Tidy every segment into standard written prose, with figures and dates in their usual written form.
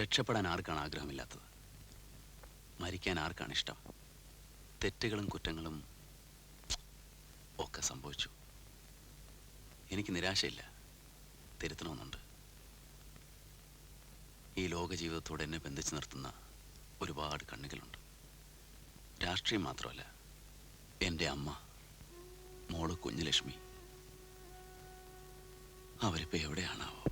രക്ഷപ്പെടാൻ ആർക്കാണ് ആഗ്രഹമില്ലാത്തത്? മരിക്കാൻ ആർക്കാണ് ഇഷ്ടം? തെറ്റുകളും കുറ്റങ്ങളും ഒക്കെ സംഭവിച്ചു. എനിക്ക് നിരാശയില്ല, തിരുത്തണമെന്നുണ്ട്. ഈ ലോക ജീവിതത്തോട് എന്നെ ബന്ധിച്ച് നിർത്തുന്ന ഒരുപാട് കണ്ണുകളുണ്ട്. രാഷ്ട്രീയം മാത്രമല്ല, എൻ്റെ അമ്മ, മോള് കുഞ്ഞുലക്ഷ്മി, അവരിപ്പോൾ എവിടെയാണാവോ?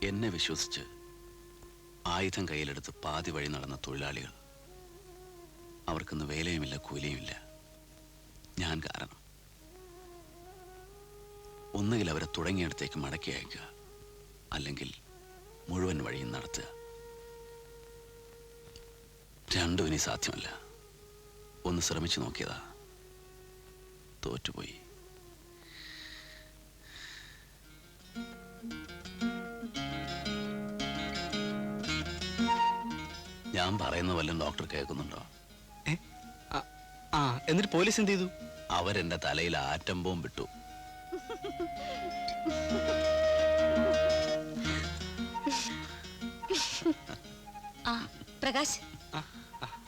എന്നെ വിശ്വസിച്ച് ആയുധം കയ്യിലെടുത്ത് പാതി വഴി നടന്ന തൊഴിലാളികൾ, അവർക്കൊന്ന് വേലയുമില്ല കൂലിയുമില്ല. ഞാൻ കാരണം. ഒന്നുകിൽ അവരെ തുടങ്ങിയിടത്തേക്ക് മടക്കി അയക്കുക, അല്ലെങ്കിൽ മുഴുവൻ വഴിയും നടത്തുക. രണ്ടും ഇനി സാധ്യമല്ല. ഒന്ന് ശ്രമിച്ചു നോക്കിയതാ, തോറ്റുപോയി. ഞാൻ പറയുന്ന വല്ലതും ഡോക്ടർ കേൾക്കുന്നുണ്ടോ? എന്നിട്ട് പോലീസ് എന്ത് ചെയ്തു? അവരെന്റെ തലയിൽ ആറ്റം ബോംബ് ഇട്ടു. Prakash,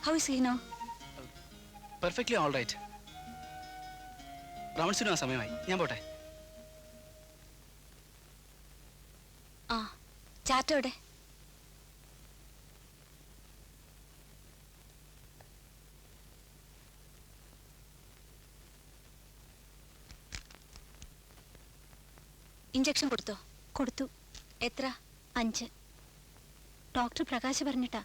how is he now? Perfectly all right. റൗണ്ട്സിനും ആ സമയമായി, ഞാൻ പോട്ടെ. ചാറ്റോടെ ഇഞ്ചക്ഷൻ കൊടുത്തോ? കൊടുത്തു. എത്ര? 5. ഡോക്ടർ പ്രകാശ് പറഞ്ഞിട്ടാ.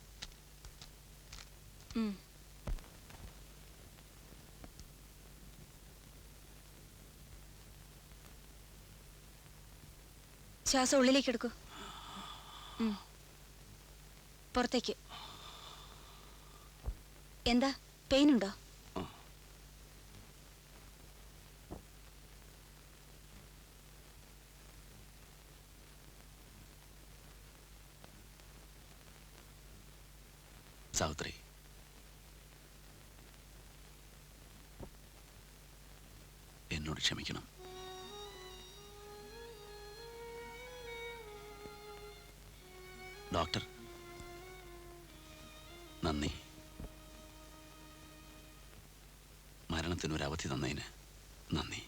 ശ്വാസം ഉള്ളിലേക്ക് എടുക്കൂ. പുറത്തേക്ക്. എന്താ, പെയിൻ ഉണ്ടോ? സാവിത്രി, എന്നോട് ക്ഷമിക്കണം. ഡോക്ടർ, നന്ദി. മരണത്തിനൊരു അവധി തന്നതിന് നന്ദി.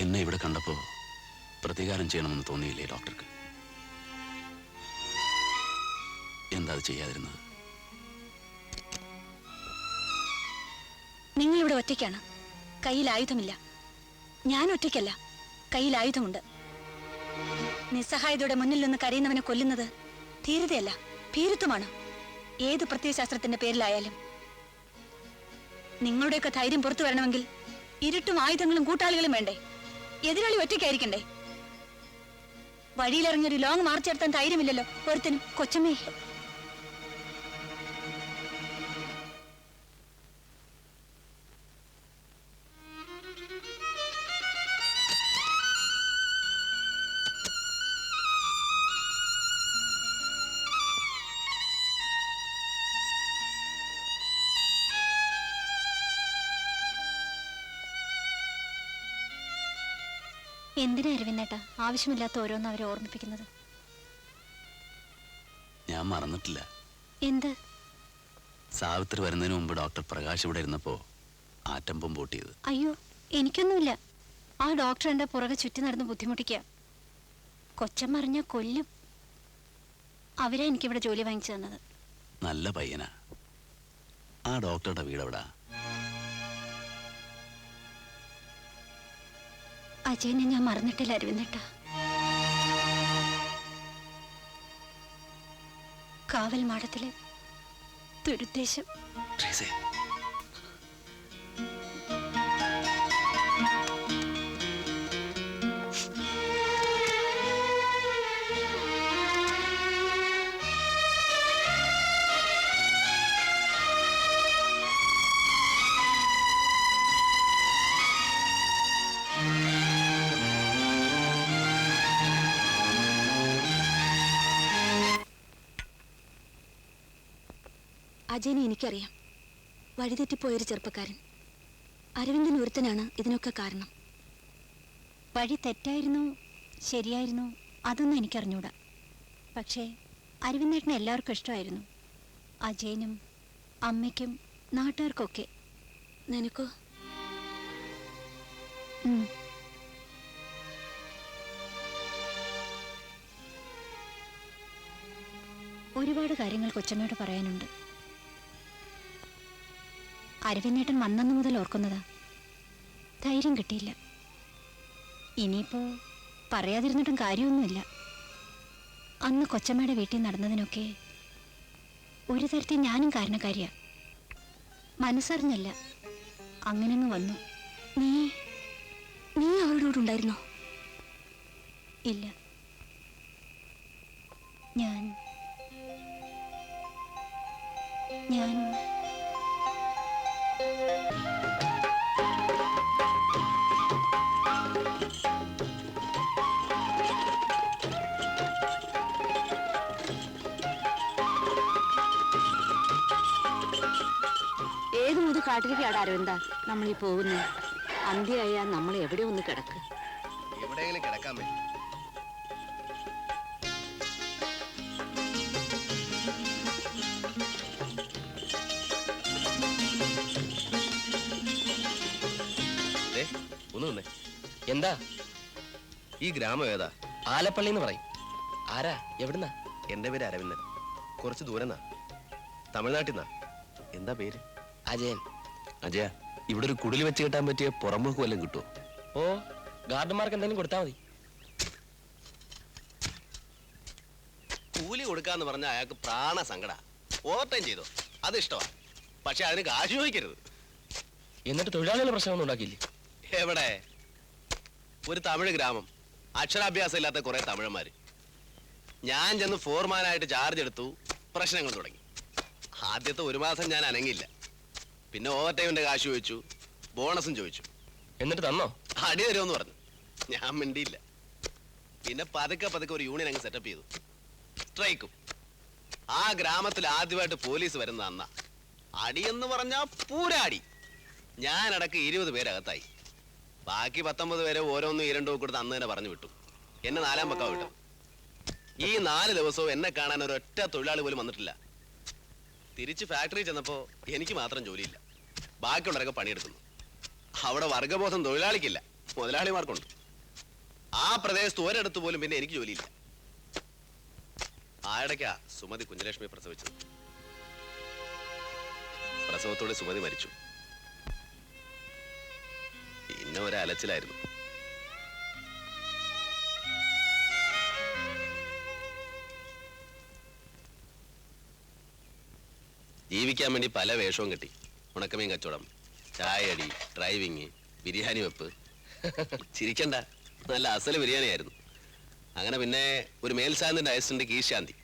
എന്നെ ഇവിടെ കണ്ടപ്പോ പ്രതികാരം ചെയ്യണമെന്ന് തോന്നിയില്ലേ ഡോക്ടർക്ക്? എന്താ അത് ചെയ്യാതിരുന്നത്? നിങ്ങളിവിടെ ഒറ്റയ്ക്കാണ്. കയ്യിൽ ആയുധമില്ല. ഞാൻ ഒറ്റയ്ക്കല്ല, കയ്യിൽ ആയുധമുണ്ട്. നിസ്സഹായതയുടെ മുന്നിൽ നിന്ന് കരയുന്നവനെ കൊല്ലുന്നത് ധീരതയല്ല, ഭീരുത്വമാണ്. ഏത് പ്രത്യയശാസ്ത്രത്തിന്റെ പേരിലായാലും. നിങ്ങളുടെയൊക്കെ ധൈര്യം പുറത്തു വരണമെങ്കിൽ ഇരുട്ടും ആയുധങ്ങളും കൂട്ടാളികളും വേണ്ടേ? എതിരാളി ഒറ്റയ്ക്കായിരിക്കണ്ടേ? വഴിയിലിറങ്ങിയൊരു ലോങ് മാർച്ച് നടത്താൻ ധൈര്യമില്ലല്ലോ ഒരുത്തനും. കൊച്ചമ്മേ, എന്തിനാ അരവിന്ദേട്ടാ ആവശ്യമില്ലാത്ത ഓരോന്ന് അവരെ ഓർമ്മിപ്പിക്കുന്നത്? ഞാൻ മറന്നിട്ടില്ല. എന്ത്? സാവിത്രി വരുന്നതിന് മുമ്പ് ഡോക്ടർ പ്രകാശ് ഇവിടെ ഇരുന്നപ്പോ ആറ്റം ബോംബ് പൊട്ടിയത്. അയ്യോ, എനിക്കൊന്നുമില്ല. ആ ഡോക്ടർ എന്റെ പുറകെ ചുറ്റി നടന്ന് ബുദ്ധിമുട്ടിക്കുക. കൊച്ചമ്മ അറിഞ്ഞാ കൊല്ലും. അവരാ എനിക്കിവിടെ ജോലി വാങ്ങിച്ചു തന്നത്. നല്ല പയ്യനാ. ആ ഡോക്ടറുടെ വീടെവിടാ? അജയനെ ഞാൻ മറന്നിട്ടില്ല അരവിന്ദേട്ടാ. കാവൽ മാടത്തിലെ ദുരുദ്ദേശം. അജയനെ എനിക്കറിയാം. വഴിതെറ്റിപ്പോയൊരു ചെറുപ്പക്കാരൻ. അരവിന്ദൻ ഒരുത്തനാണ് ഇതിനൊക്കെ കാരണം. വഴി തെറ്റായിരുന്നു ശരിയായിരുന്നു അതൊന്നും എനിക്കറിഞ്ഞൂടാ. പക്ഷേ അരവിന്ദേട്ടനെ എല്ലാവർക്കും ഇഷ്ടമായിരുന്നു. അജയനും അമ്മയ്ക്കും നാട്ടുകാർക്കൊക്കെ. നിനക്കോ? ഒരുപാട് കാര്യങ്ങൾ കൊച്ചമ്മയോട് പറയാനുണ്ട്. അരവിന്ദേട്ടൻ വന്നു മുതൽ ഓർക്കുന്നതാ. ധൈര്യം കിട്ടിയില്ല. ഇനിയിപ്പോ പറയാതിരുന്നിട്ടും കാര്യമൊന്നുമില്ല. അന്ന് കൊച്ചമ്മയുടെ വീട്ടിൽ നടന്നതിനൊക്കെ ഒരു തരത്തിൽ ഞാനും കാരണക്കാരിയാ. മനസ്സറിഞ്ഞല്ല, അങ്ങനെങ്ങ് വന്നു. നീ നീ അവളുടെ കൂടെ ഉണ്ടായിരുന്നോ? ഇല്ല, ഞാൻ ഏത് മുതൽ കാട്ടിലേക്കാണ് അരവിന്ദ നമ്മളീ പോകുന്നത്? അന്ത്യയായ നമ്മൾ എവിടെ ഒന്ന് കിടക്ക്. എവിടെയെങ്കിലും കിടക്കാമേ. ഒന്ന് നിന്നേ. എന്താ? ഈ ഗ്രാമം ഏതാ? ആലപ്പള്ളി എന്ന് പറയും. ആരാ? എവിടുന്നാ? എന്റെ പേര് അരവിന്ദൻ. കുറച്ച് ദൂരെന്നാ, തമിഴ്നാട്ടിൽ നിന്നാ. എന്താ പേര്? അജയൻ. അജയ, ഇവിടെ ഒരു കുടിൽ വെച്ച് കിട്ടാൻ പറ്റിയ പുറമ്പോക്ക് വല്ലതും കിട്ടുമോ? ഓ, ഗാർഡന്മാർക്ക് എന്തെങ്കിലും കൊടുത്താൽ മതി. കൂലി കൊടുക്കാന്ന് പറഞ്ഞ അയാൾക്ക് പ്രാണ സങ്കട. ഓവർ ടൈം ചെയ്തോ, അത് ഇഷ്ടമാ. പക്ഷെ അതിന് കാശ് ചോദിക്കരുത്. എന്നിട്ട് തൊഴിലാളികളുടെ പ്രശ്നമൊന്നും ഉണ്ടാക്കിയില്ലേ? എവിടെ? ഒരു തമിഴ് ഗ്രാമം, അക്ഷരാഭ്യാസം ഇല്ലാത്ത കുറെ തമിഴന്മാര്. ഞാൻ ചെന്ന് ഫോർമാനായിട്ട് ചാർജ് എടുത്തു, പ്രശ്നങ്ങൾ തുടങ്ങി. ആദ്യത്തെ ഒരു മാസം ഞാൻ അനങ്ങില്ല. പിന്നെ ഓവർ ടൈമിന്റെ കാശ് ചോദിച്ചു, ബോണസും ചോദിച്ചു. എന്നിട്ട് തന്നോ? അടി തരുമെന്ന് പറഞ്ഞു. ഞാൻ മിണ്ടിയില്ല. പിന്നെ പതുക്കെ പതുക്കെ ഒരു യൂണിയൻ അങ്ങ് സെറ്റപ്പ് ചെയ്തു. സ്ട്രൈക്കും. ആ ഗ്രാമത്തിൽ ആദ്യമായിട്ട് പോലീസ് വരുന്ന അന്നാ. അടിയെന്ന് പറഞ്ഞാ പൂരാടി. ഞാനടക്കം 20 പേരകത്തായി. ബാക്കി 19 പേരെ ഓരോന്നും 2 കൊടുത്ത് അന്ന് തന്നെ പറഞ്ഞു വിട്ടു. എന്നെ 4-ാം പക്കം വിട്ടു. ഈ 4 ദിവസവും എന്നെ കാണാൻ ഒരൊറ്റ തൊഴിലാളി പോലും വന്നിട്ടില്ല. തിരിച്ച് ഫാക്ടറി ചെന്നപ്പോ എനിക്ക് മാത്രം ജോലിയില്ല. ബാക്കിയുള്ളവരൊക്കെ പണിയെടുക്കുന്നു. അവിടെ വർഗബോധം തൊഴിലാളിക്കില്ല, മുതലാളിമാർക്കുണ്ട്. ആ പ്രദേശത്ത് ഒരിടത്ത് പോലും പിന്നെ എനിക്ക് ജോലിയില്ല. ആയിടയ്ക്കാ സുമതി കുഞ്ഞലക്ഷ്മി പ്രസവിച്ചത്. പ്രസവത്തോടെ സുമതി മരിച്ചു. പിന്നെ ഒരലച്ചിലായിരുന്നു. ജീവിക്കാൻ വേണ്ടി പല വേഷവും കിട്ടി. ഉണക്കമീൻ കച്ചവടം, ചായയടി, ഡ്രൈവിങ്, ബിരിയാണി വെപ്പ്. ചിരിക്കണ്ട, നല്ല അസല് ബിരിയാണി ആയിരുന്നു. അങ്ങനെ പിന്നെ ഒരു മേൽശാന്തിന്റെ അസിസ്റ്റന്റ് കീഴ്ശാന്തി,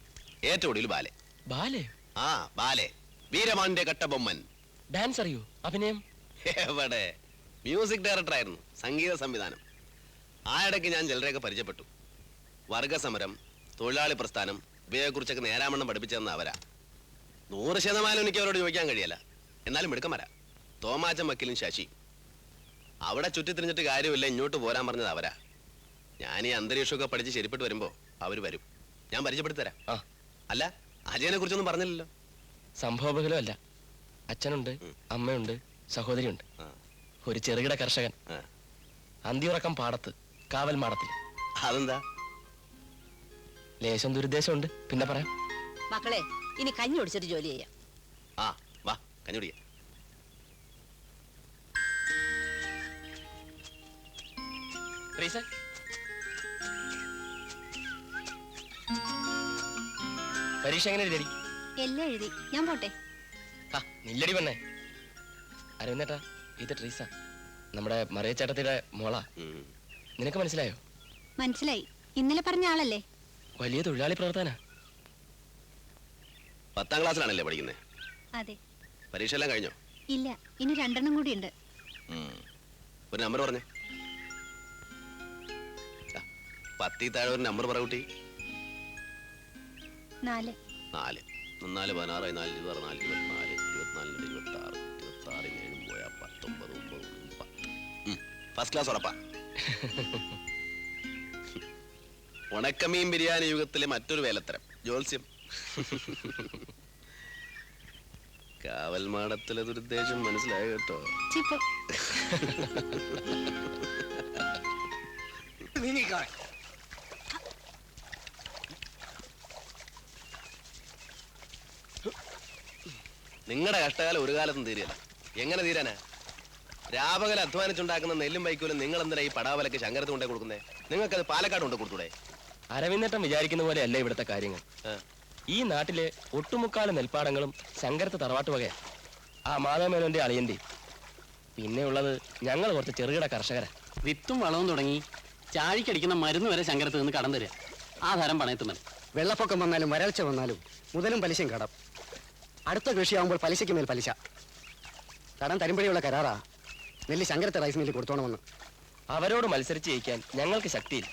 ഏറ്റവും ഒടുവിൽ ബാലെ. ബാലെ? ആ ബാലെ, വീരമാന്റെ കട്ടബൊമ്മൻ. ഡാൻസ് അറിയോ? അഭിനയം? എവിടെ? മ്യൂസിക് ഡയറക്ടർ ആയിരുന്നു, സംഗീത സംവിധാനം. ആ ഇടയ്ക്ക് ഞാൻ ചിലരെയൊക്കെ പരിചയപ്പെട്ടു. വർഗസമരം, തൊഴിലാളി പ്രസ്ഥാനം, ഇവയെക്കുറിച്ചൊക്കെ നേരാമണ്ണം പഠിപ്പിച്ചതെന്ന് അവരാ. 100% എനിക്ക് അവരോട് ചോദിക്കാൻ കഴിയല്ല. എന്നാലും മിടുക്കന്മാരാ. തോമാച്ചൻ വക്കീലും ശശി. അവിടെ ചുറ്റിത്തിരിഞ്ഞിട്ട് കാര്യമില്ല, ഇങ്ങോട്ട് പോരാൻ പറഞ്ഞത് അവരാ. ഞാൻ ഈ അന്തരീക്ഷമൊക്കെ പഠിച്ച് ശരിപ്പെട്ട് വരുമ്പോ അവര് വരും. ഞാൻ പരിചയപ്പെടുത്തി തരാം. ആ. അല്ല, അജയനെ കുറിച്ചൊന്നും പറഞ്ഞില്ലല്ലോ. സംഭവബഹലമല്ല. അച്ഛനുണ്ട്, അമ്മയുണ്ട്, സഹോദരിയുണ്ട്. ഒരു ചെറുകിട കർഷകൻ. അന്തിയുറക്കം പാടത്ത്, കാവൽ മാടത്തിൽ. അതെന്താ? ലേശം ദുരുദ്ദേശമുണ്ട്, പിന്നെ പറയാം. മക്കളെ, ഇനി കഞ്ഞി ഒടിച്ചിട്ട് ജോലി ചെയ്യാം. ആ വാ, കഞ്ഞുടിയ. റീസ, പരീക്ഷ എങ്ങനെ എഴുതി? എല്ലാം എഴുതി. ഞാൻ പോട്ടെ. ആ, നില്ലടി പെണ്ണേ. അരവിന്ദേട്ടാ, ഇത് ട്രീസ, നമ്മുടെ മറിയച്ചേട്ടത്തിയുടെ മോളാ. നിനക്ക് മനസ്സിലായോ? മനസ്സിലായി. ഇന്നലെ പറഞ്ഞ ആളല്ലേ? വലിയ തൊഴിലാളി പ്രവർത്തന. 10ാം ക്ലാസ്സിലാണല്ലേ പഠിക്കുന്നത്? അതെ. പരീക്ഷ എല്ലാം കഴിഞ്ഞോ? ഇല്ല, ഇനി 2 എണ്ണം കൂടി ഉണ്ട്. ഒരു നമ്പർ പറഞ്ഞേ. 10 താഴെ ഒരു നമ്പർ പറ കുട്ടി. 4. 4. 4, 16, 4, 26, 4, 24, 24, 26, 7 പോയാ 19, 9, 10. ഫസ്റ്റ് ക്ലാസ് ഉറപ്പാ. ഉണക്കമീൻ ബിരിയാണി യുഗത്തിലെ മറ്റൊരു വേലത്തരം ജോത്സ്യം. കാവൽമാടത്തിലെ ദുരുദ്ദേശം മനസ്സിലായി കേട്ടോ. ചിപ്പ് നിങ്ങളുടെ കഷ്ടകാലം ഒരു കാലത്തും തീരില്ല. എങ്ങനെ തീരാനാ? രാപകൽ അധ്വാനിച്ചുണ്ടാക്കുന്ന നെല്ലും വൈക്കോലും നിങ്ങൾ എന്തിനാ ഈ പടാവലക്ക് ശങ്കരത്ത് കൊണ്ടേ കൊടുക്കുന്നേ? നിങ്ങൾക്കത് പാലക്കാട് കൊണ്ട് കൊടുത്തൂടെ? അരവിന്ദേട്ടൻ വിചാരിക്കുന്ന പോലെ അല്ല ഇവിടുത്തെ കാര്യങ്ങൾ. ഈ നാട്ടിലെ ഒട്ടുമുക്കാല നെൽപ്പാടങ്ങളും ശങ്കരത്ത് തറവാട്ട് വകയാ. ആ മാധവമേനോന്റെ അളിയന്റെ. പിന്നെ ഉള്ളത് ഞങ്ങൾ കുറച്ച് ചെറുകിട കർഷകരാ. വിത്തും വളവും തുടങ്ങി ചാഴിക്കടിക്കുന്ന മരുന്ന് വരെ ശങ്കരത്ത് നിന്ന് കടം തരിക. ആ തരം പണയത്തുമൽ. വെള്ളപ്പൊക്കം വന്നാലും വരൾച്ച വന്നാലും മുതലും പലിശയും കടം. അടുത്ത കൃഷിയാകുമ്പോൾ പലിശയ്ക്ക് മേൽ പലിശ. കടം തരുമ്പോഴേയുള്ള കരാറാ നെല്ല് ശങ്കരത്തെ റൈസ് മില്ലിൽ കൊടുത്തോണമെന്ന്. അവരോട് മത്സരിച്ച് ജയിക്കാൻ ഞങ്ങൾക്ക് ശക്തിയില്ല.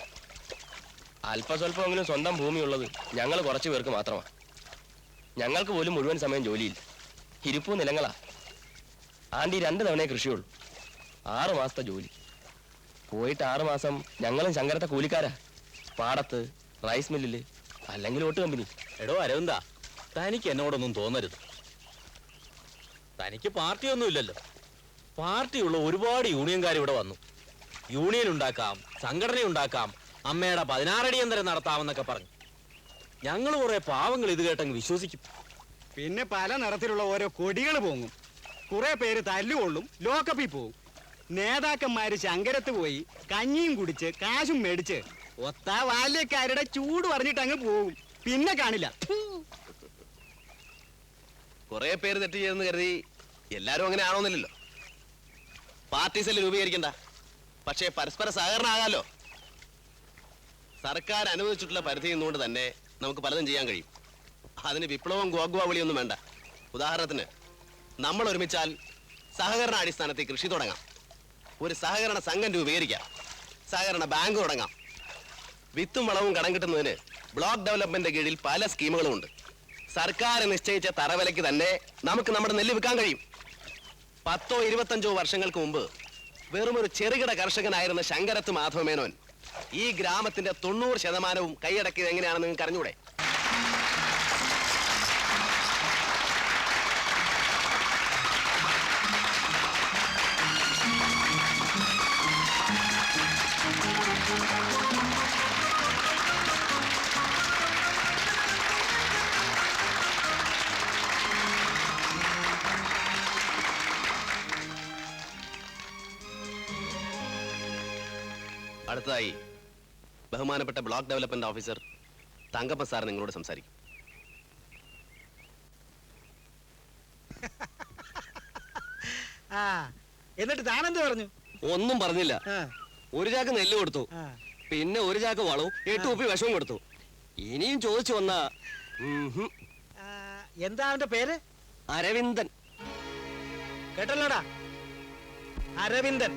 അല്പസ്വല്പമെങ്കിലും സ്വന്തം ഭൂമിയുള്ളത് ഞങ്ങൾ കുറച്ചു പേർക്ക് മാത്രമാണ്. ഞങ്ങൾക്ക് പോലും മുഴുവൻ സമയം ജോലിയില്ല. ഇരിപ്പൂ നിലങ്ങളാ. ആണ്ടി 2 തവണയെ കൃഷിയുള്ളൂ. 6 മാസത്തെ ജോലി. പോയിട്ട് 6 മാസം ഞങ്ങളും ശങ്കരത്തെ കൂലിക്കാരാ. പാടത്ത്, റൈസ് മില്ലില്, അല്ലെങ്കിൽ ഓട്ട് കമ്പനി. എടോ അരവിന്ദ, തനിക്ക് എന്നോടൊന്നും തോന്നരുത്. തനിക്ക് പാർട്ടിയൊന്നും ഇല്ലല്ലോ. പാർട്ടിയുള്ള ഒരുപാട് യൂണിയൻകാർ ഇവിടെ വന്നു. യൂണിയൻ ഉണ്ടാക്കാം, സംഘടന ഉണ്ടാക്കാം, അമ്മയുടെ 16 അടിയന്തരം നടത്താമെന്നൊക്കെ പറഞ്ഞു. ഞങ്ങൾ കുറെ പാവങ്ങൾ ഇത് കേട്ടങ്ങ് വിശ്വസിക്കും. പിന്നെ പല നിറത്തിലുള്ള ഓരോ കൊടികൾ പോങ്ങും. കുറെ പേര് തല്ലുകൊള്ളും, ലോക്കപ്പിൽ പോവും. നേതാക്കന്മാര് ശങ്കരത്ത് പോയി കഞ്ഞിയും കുടിച്ച് കാശും മേടിച്ച് ഒത്ത ബാല്യക്കാരുടെ ചൂട് പറഞ്ഞിട്ട് അങ്ങ് പോവും. പിന്നെ കാണില്ല. കുറെ പേര് തെറ്റ് ചെയ്തെന്ന് കരുതി എല്ലാരും അങ്ങനെ ആണോന്നില്ലല്ലോ. പാർട്ടി സെല്ല് രൂപീകരിക്കണ്ട, പക്ഷേ പരസ്പര സഹകരണം ആകാലോ. സർക്കാർ അനുവദിച്ചിട്ടുള്ള പരിധിയിൽ നിന്നുകൊണ്ട് തന്നെ നമുക്ക് പലതും ചെയ്യാൻ കഴിയും. അതിന് വിപ്ലവം ഗോഗ്വാവിളിയൊന്നും വേണ്ട. ഉദാഹരണത്തിന്, നമ്മൾ ഒരുമിച്ചാൽ സഹകരണ അടിസ്ഥാനത്തിൽ കൃഷി തുടങ്ങാം, ഒരു സഹകരണ സംഘം രൂപീകരിക്കാം, സഹകരണ ബാങ്ക് തുടങ്ങാം. വിത്തും വളവും കടം കിട്ടുന്നതിന് ബ്ലോക്ക് ഡെവലപ്മെന്റ് കീഴിൽ പല സ്കീമുകളുമുണ്ട്. സർക്കാർ നിശ്ചയിച്ച തറവിലയ്ക്ക് തന്നെ നമുക്ക് നമ്മുടെ നെല്ല് വിൽക്കാൻ കഴിയും. 10 or 25 വർഷങ്ങൾക്ക് മുമ്പ് വെറും ഒരു ചെറുകിട കർഷകനായിരുന്ന ശങ്കരത്ത് മാധവമേനോൻ ഈ ഗ്രാമത്തിന്റെ 90% കൈയടക്കിയത് എങ്ങനെയാണെന്ന് നിങ്ങൾക്ക് അറിഞ്ഞൂടെ? അടുത്തതായി ബഹുമാനപ്പെട്ട block development officer Thankappa sir നിങ്ങളോട് സംസാരിക്കും. എന്നിട്ട് താനെന്ത് പറഞ്ഞു? ഒന്നും പറഞ്ഞില്ല. ഒരു ചാക്ക് നെല്ല് കൊടുത്തു, പിന്നെ ഒരു ചാക്ക് വളവും 8 കുപ്പി വിഷവും കൊടുത്തു. ഇനിയും ചോദിച്ചു വന്നാ എന്താ അവന്റെ പേര്? അരവിന്ദൻ. കേട്ടല്ലോടാ, അരവിന്ദൻ.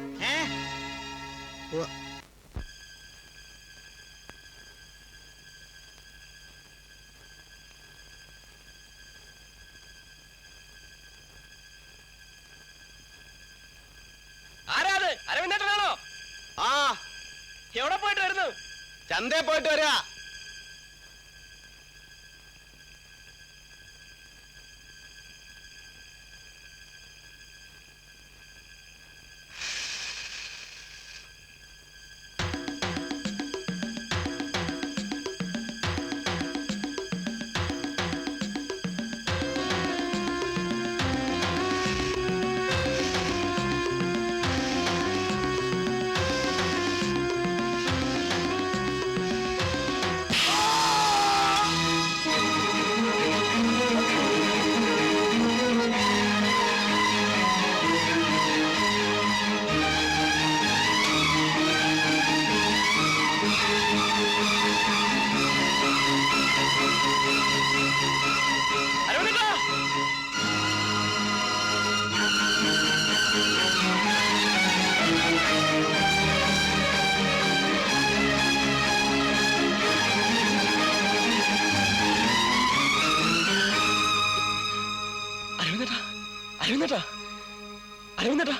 ആരാത്? അരവിന്ദേട്ടനാണോ? ആ, എവിടെ പോയിട്ട് വരുന്നു? ചന്തേ പോയിട്ട് വരാ. അരവിന്ദേട്ടാ, അരവിന്ദേട്ടാ.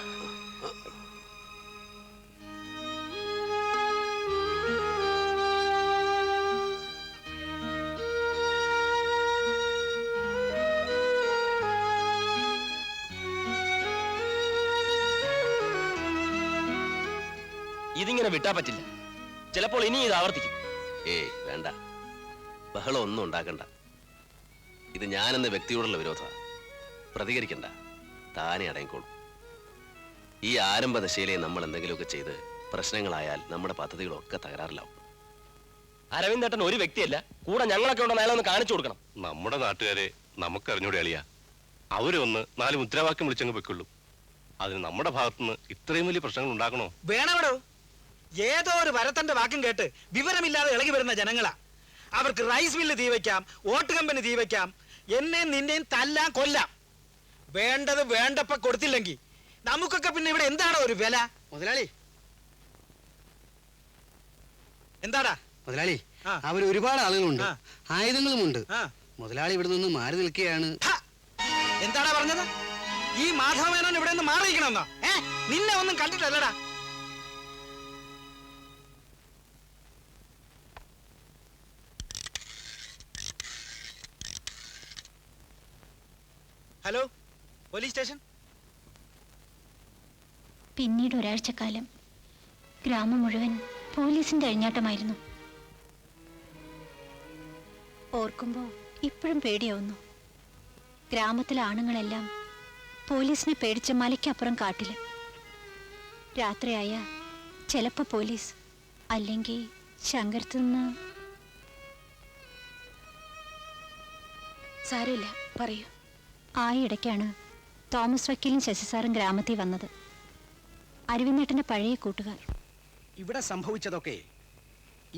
ഇതിങ്ങനെ വിട്ടാ പറ്റില്ല. ചിലപ്പോൾ ഇനി ഇത് ആവർത്തിക്കും. ഏയ് വേണ്ട, ബഹളം ഒന്നും ഉണ്ടാക്കണ്ട. ഇത് ഞാനെന്ന വ്യക്തിയോടുള്ള വിരോധമാണ്. പ്രതികരിക്കണ്ട, താനെ അടങ്ങിക്കോളും. ഈ ആരംഭദശയിലെ നമ്മൾ എന്തെങ്കിലുമൊക്കെ ചെയ്ത് പ്രശ്നങ്ങളായാൽ നമ്മുടെ പദ്ധതികളൊക്കെ തകരാറിലാവും. അരവിന്ദേട്ടൻ ഒരു വ്യക്തിയല്ല, കൂടെ ഞങ്ങളൊക്കെ ഉണ്ടെന്ന് അയാളെ ഒന്ന് കാണിച്ചു കൊടുക്കണം. നമ്മുടെ നാട്ടുകാരെ നമുക്കറിഞ്ഞൂടെ അളിയാ. അവരൊന്ന് 4 മുദ്രാവാക്യം വിളിച്ചങ്ങ് വെക്കുള്ളൂ. അതിന് നമ്മുടെ ഭാഗത്തുനിന്ന് ഇത്രയും വലിയ പ്രശ്നങ്ങൾ ഉണ്ടാക്കണോ? വേണവടോ, ഏതോ ഒരു വരത്തന്റെ വാക്കും കേട്ട് വിവരമില്ലാതെ ഇളകി വരുന്ന ജനങ്ങളാ. അവർക്ക് റൈസ് മില്ല് തീ വയ്ക്കാം, ഓട്ട് കമ്പനി തീ വയ്ക്കാം, എന്നെയും നിന്നെയും തല്ലാൻ കൊല്ലാം. വേണ്ടത് വേണ്ടപ്പ കൊടുത്തില്ലെങ്കിൽ നമുക്കൊക്കെ പിന്നെ ഇവിടെ എന്താണോ ഒരു വില? മുതലാളി എന്താടാ മുതലാളി, അവർ ഒരുപാട് ആളുകളുണ്ട്, ആയുധങ്ങളുമുണ്ട്. മുതലാളി ഇവിടെ നിന്ന് മാറി നിൽക്കുകയാണ്. എന്താടാ പറഞ്ഞത്? ഈ മാധവമേനോൻ ഇവിടെ നിന്ന് മാറിയിരിക്കണമെന്നോ? നിന്നെ ഒന്നും കണ്ടിട്ടല്ലടാ. Hello, police station. പിന്നീട് ഒരാഴ്ചക്കാലം ഗ്രാമം മുഴുവൻ പോലീസിന്റെ അഴിഞ്ഞാട്ടമായിരുന്നു. ഓർക്കുമ്പോ ഇപ്പോഴും പേടിയാവുന്നു. ഗ്രാമത്തിലെ ആണുങ്ങളെല്ലാം പോലീസിനെ പേടിച്ച മലയ്ക്കപ്പുറം കാട്ടില്. രാത്രിയായ ചിലപ്പോ പോലീസ്, അല്ലെങ്കിൽ ശങ്കരത്തുനിന്ന്. സാരമില്ല, പറയൂ. ആ ഇടയ്ക്കാണ് തോമസ് വക്കീലും ശശിസാറും ഗ്രാമത്തിൽ വന്നത്. അരവിന്ദേട്ടന്റെ പഴയ കൂട്ടുകാർ. ഇവിടെ സംഭവിച്ചതൊക്കെ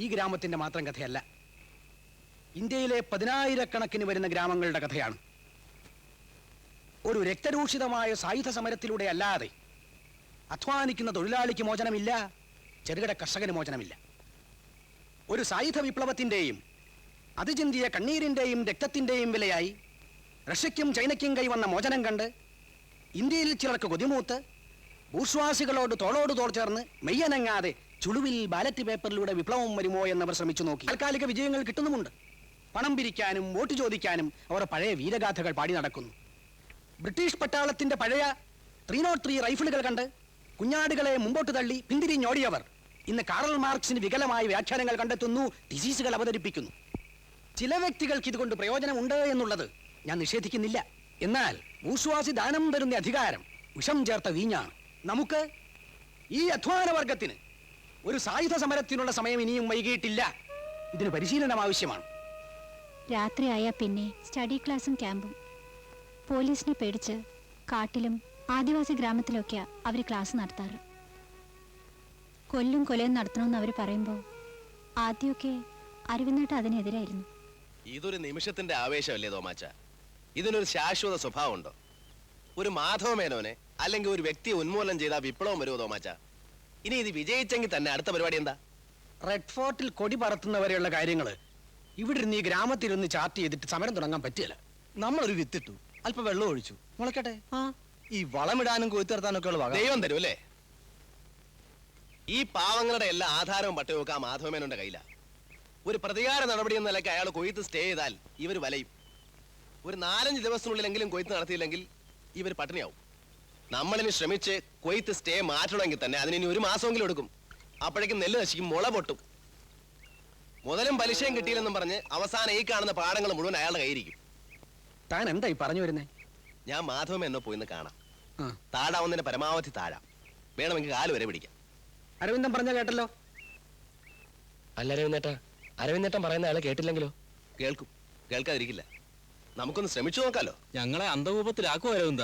ഈ ഗ്രാമത്തിന്റെ മാത്രം കഥയല്ല, ഇന്ത്യയിലെ 10,000-കണക്കിന് വരുന്ന ഗ്രാമങ്ങളുടെ കഥയാണ്. ഒരു രക്തരൂഷിതമായ സായുധ സമരത്തിലൂടെ അല്ലാതെ അധ്വാനിക്കുന്ന തൊഴിലാളിക്ക് മോചനമില്ല, ചെറുകിട കർഷകന് മോചനമില്ല. ഒരു സായുധ വിപ്ലവത്തിന്റെയും അതിചിന്തിയ കണ്ണീരിന്റെയും രക്തത്തിന്റെയും വിലയായി റഷ്യയ്ക്കും ചൈനയ്ക്കും കൈവന്ന മോചനം കണ്ട് ഇന്ത്യയിൽ ചിലർക്ക് കൊതിമൂത്ത് ഭൂശ്വാസികളോട് തോളോട് തോൾ ചേർന്ന് മെയ്യനങ്ങാതെ ചുളുവിൽ ബാലറ്റ് പേപ്പറിലൂടെ വിപ്ലവം വരുമോ എന്നവർ ശ്രമിച്ചു നോക്കി. താൽക്കാലിക വിജയങ്ങൾ കിട്ടുന്നുമുണ്ട്. പണം പിരിക്കാനും വോട്ട് ചോദിക്കാനും അവർ പഴയ വീരഗാഥകൾ പാടി നടക്കുന്നു. ബ്രിട്ടീഷ് പട്ടാളത്തിന്റെ പഴയ 303 റൈഫിളുകൾ കണ്ട് കുഞ്ഞാടുകളെ മുമ്പോട്ട് തള്ളി പിന്തിരിഞ്ഞോടിയവർ ഇന്ന് കാറൽ മാർക്സിന് വികലമായ വ്യാഖ്യാനങ്ങൾ കണ്ടെത്തുന്നു, ഡിസീസുകൾ അവതരിപ്പിക്കുന്നു. ചില വ്യക്തികൾക്ക് ഇതുകൊണ്ട് പ്രയോജനമുണ്ട് എന്നുള്ളത് ഞാൻ നിഷേധിക്കുന്നില്ല. എന്നാൽ ഭൂശ്വാസി ദാനം തരുന്ന അധികാരം വിഷം ചേർത്ത വീഞ്ഞാണ്. നമുക്ക് ഈ അധ്വാനവർഗത്തിന് ഒരു സായുധ സമരത്തിനുള്ള സമയം ഇനിയും വൈകിയിട്ടില്ല. ഇതിന് പരിശീലനം ആവശ്യമാണ്. രാത്രിയായ പിന്നെ സ്റ്റഡി ക്ലാസും ക്യാമ്പും. പോലീസിനെ പേടിച്ച് കാട്ടിലും ആദിവാസി ഗ്രാമത്തിലൊക്കെയാ അവർ ക്ലാസ് നടത്താറ്. കൊല്ലും കൊലയും നടത്തണമെന്ന് അവർ പറയുമ്പോൾ ആദ്യമൊക്കെ അരവിന്ദേട്ട അതിനെതിരായിരുന്നു. ഇതൊരു നിമിഷത്തിന്റെ ആവേശമല്ലേ തോമാച്ച? ഇതിനൊരു ശാശ്വത സ്വഭാവമുണ്ടോ? ഒരു മാധവമേനോനെ അല്ലെങ്കിൽ ഒരു വ്യക്തിയെ ഉന്മൂലനം ചെയ്താൽ വിപ്ലവം വരുമോ തോമാച്ച? ഇനി ഇത് വിജയിച്ചെങ്കിൽ തന്നെ അടുത്ത പരിപാടി എന്താ? റെഡ് ഫോർട്ടിൽ കൊടി പറത്തുന്നവരെയുള്ള കാര്യങ്ങള് ഇവിടെ ഇരുന്ന് ഈ ഗ്രാമത്തിരുന്ന് ചാർട്ട് ചെയ്തിട്ട് സമരം തുടങ്ങാൻ പറ്റില്ല. നമ്മളൊരു വിത്തിട്ടു, അല്പം വെള്ളം ഒഴിച്ചു, മുളക്കട്ടെ. ഈ വളമിടാനും കൊയ്ത്തിറത്താനും ഒക്കെ ഉള്ള വക ദൈവം തരും അല്ലേ? ഈ പാവങ്ങളുടെ എല്ലാ ആധാരവും പട്ടയവും ഒക്കെ ആ മാധവമേനോന്റെ കയ്യിലാ. ഒരു പ്രതികാര നടപടി എന്ന നിലയ്ക്ക് അയാൾ കൊയ്ത്ത് സ്റ്റേ ചെയ്താൽ ഇവർ വലയും. ഒരു 4-5 ദിവസത്തിനുള്ളിലെങ്കിലും കൊയ്ത്ത് നടത്തിയില്ലെങ്കിൽ ഇവർ പട്ടിണിയാവും. നമ്മളിനി ശ്രമിച്ച് കൊയ്ത്ത് സ്റ്റേ മാറ്റണമെങ്കിൽ തന്നെ അതിനി 1 മാസമെങ്കിലും എടുക്കും. അപ്പോഴേക്കും നെല്ല് നശിക്കും, മുള പൊട്ടും. മുതലും പലിശയും കിട്ടിയില്ലെന്നും പറഞ്ഞ് അവസാനം ഈ കാണുന്ന പാടങ്ങൾ മുഴുവൻ അയാളുടെ കയ്യിരിക്കും. താൻ എന്തായി പറഞ്ഞു വരുന്നേ? ഞാൻ മാധവമേനോ പോയിന്ന് കാണാം. താഴാവുന്നതിന്റെ പരമാവധി താഴാം. വേണമെങ്കിൽ കാല് വരെ പിടിക്കാം. അരവിന്ദൻ പറഞ്ഞ കേട്ടല്ലോ. അല്ല അരവിന്ദേട്ടൻ പറയുന്ന ആളെ കേട്ടില്ലെങ്കിലോ? കേൾക്കും, കേൾക്കാതിരിക്കില്ല. നമുക്കൊന്ന് ശ്രമിച്ചു നോക്കാലോ. ഞങ്ങളെ അന്ധകൂപത്തിലാക്കുമോ അരവിന്ദ?